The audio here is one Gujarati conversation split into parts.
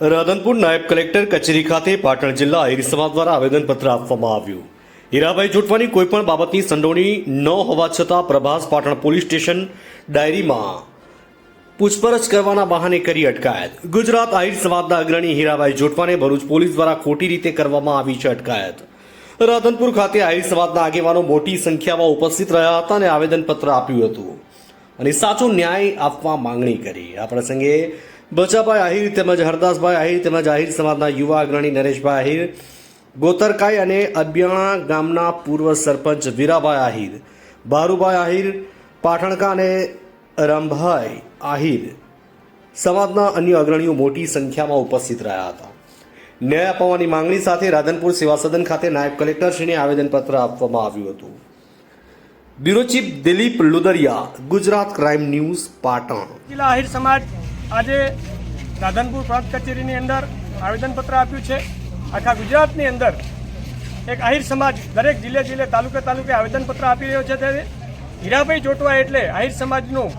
રાધનપુર નાયબ કલેક્ટર કચેરી ખાતે પાટણ જિલ્લા આહિર સમાજ દ્વારા આવેદનપત્ર આપવામાં આવ્યું। હીરાભાઈ જોટવાની કોઈપણ બાબતની સંડોવણી ન હોવા છતાં પ્રભાસ પાટણ પોલીસ સ્ટેશન ડાયરીમાં પૂછપરછ કરવાના બહાને કરી અટકાયત। ગુજરાત આહિર સમાજના અગ્રણી હીરાભાઈ જોટવાને ભરૂચ પોલીસ દ્વારા ખોટી રીતે કરવામાં આવી છે અટકાયત। રાધનપુર ખાતે આહિર સમાજના આગેવાનો મોટી સંખ્યામાં ઉપસ્થિત રહ્યા હતા અને આવેદનપત્ર આપ્યું હતું અને સાચો ન્યાય આપવા માંગણી કરી। આ પ્રસંગે બચાભાઈ આહિર તેમજ હરદાસભાઈ આહિર તેમજ આહિર સમાજના યુવા અગ્રણી નરેશભાઈ આહિર, ગોતરકાઈ અને અબિયાણા ગામના પૂર્વ સરપંચ વીરાભાઈ આહિર, બારુભાઈ આહિર પાઠણકા અને રમભાઈ આહિર સમાજના અન્ય અગ્રણીઓ મોટી સંખ્યામાં ઉપસ્થિત રહ્યા હતા। ન્યાય અપાવવાની માંગણી સાથે રાધનપુર સેવા સદન ખાતે નાયબ કલેક્ટરશ્રીને આવેદનપત્ર આપવામાં આવ્યું હતું। Bureau chief Dilip Ludariya, Gujarat crime news, Patan. જિલ્લા આહિર સમાજ આજે રાધનપુર પ્રાંત કચેરીની અંદર આવેદનપત્ર આપ્યું છે। આખા ગુજરાતની અંદર એક આહિર સમાજ દરેક જિલ્લે તાલુકે આવેદનપત્ર આપી રહ્યો છે। ત્યારે હીરાભાઈ જોટવા એટલે આહિર સમાજનું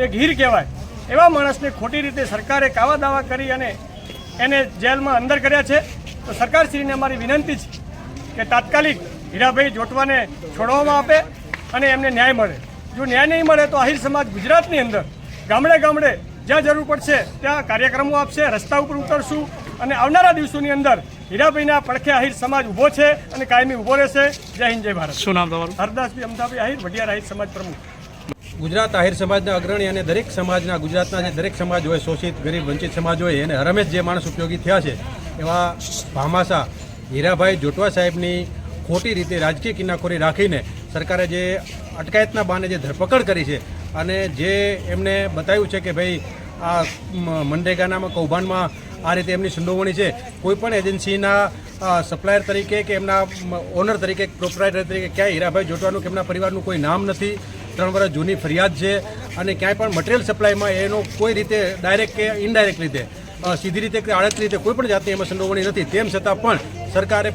એક હીર કહેવાય। એવા માણસને ખોટી રીતે સરકારે કાવા દાવા કરી અને એને જેલમાં અંદર કર્યા છે। તો સરકારશ્રીને અમારી વિનંતી છે કે તાત્કાલિક હીરાભાઈ જોટવાને છોડવામાં આપે અને એમને ન્યાય મળે। જો ન્યાય નહીં મળે તો આહિર સમાજ ગુજરાતની અંદર ગામડે જ્યાં જરૂર પડશે ત્યાં કાર્યક્રમો આપશે, રસ્તા ઉપર ઉતરશું અને આવનારા દિવસોની અંદર હીરાભાઈના પડખે આહિર સમાજ ઊભો છે અને કાયમી ઊભો રહેશે। જય હિન્દ, જય ભારત। શું નામ તમારું? હરદાસભાઈ અમદાભાઈ આહિર, વડિયાર આહિર સમાજ પ્રમુખ। ગુજરાત આહિર સમાજના અગ્રણી અને દરેક સમાજના ગુજરાતના જે દરેક સમાજ હોય, શોષિત, ગરીબ, વંચિત સમાજ હોય, એને હરમેશ જે માણસ ઉપયોગી થયા છે એવા ભામાસા હીરાભાઈ જોટવા સાહેબની ખોટી રીતે રાજકીય કિનાખોરી રાખીને સરકારે જે અટકાયતના બહાને જે ધરપકડ કરી છે અને જે એમને બતાવ્યું છે કે ભાઈ આ મનરેગાના કૌભાંડમાં આ રીતે એમની સંડોવણી છે, કોઈપણ એજન્સીના સપ્લાયર તરીકે કે એમના ઓનર તરીકે, પ્રોપરાઇટર તરીકે ક્યાંય હીરાભાઈ જોટવાનું કે એમના પરિવારનું કોઈ નામ નથી। 3 વર્ષ જૂની ફરિયાદ છે અને ક્યાંય પણ મટીરિયલ સપ્લાયમાં એનો કોઈ રીતે ડાયરેક્ટ કે ઇનડાયરેક્ટ રીતે, સીધી રીતે કે આડત રીતે કોઈ પણ જાતની એમાં સંડોવણી નથી। તેમ છતાં પણ સરકારે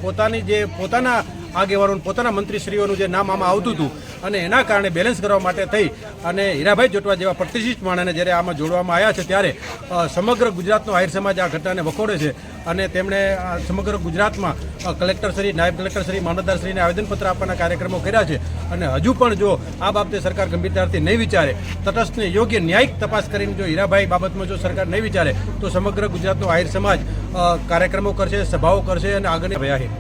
પોતાના આગેવાનો, પોતાના મંત્રીશ્રીઓનું જે નામ આમાં આવતું હતું અને એના કારણે બેલેન્સ કરવા માટે થઈ અને હીરાભાઈ જોટવા જેવા પ્રતિષ્ઠિત માણસને જ્યારે આમાં જોડવામાં આવ્યા છે ત્યારે સમગ્ર ગુજરાતનો આહિર સમાજ આ ઘટનાને વખોડે છે અને તેમણે સમગ્ર ગુજરાતમાં કલેક્ટરશ્રી, નાયબ કલેક્ટરશ્રી, મામલતદારશ્રીને આવેદનપત્ર આપવાના કાર્યક્રમો કર્યા છે અને હજુ પણ જો આ બાબતે સરકાર ગંભીરતાથી નહીં વિચારે, તટસ્થને યોગ્ય ન્યાયિક તપાસ કરીને જો હીરાભાઈ બાબતમાં જો સરકાર નહીં વિચારે તો સમગ્ર ગુજરાતનો આહિર સમાજ કાર્યક્રમો કરશે, સભાઓ કરશે અને આગળની આહિર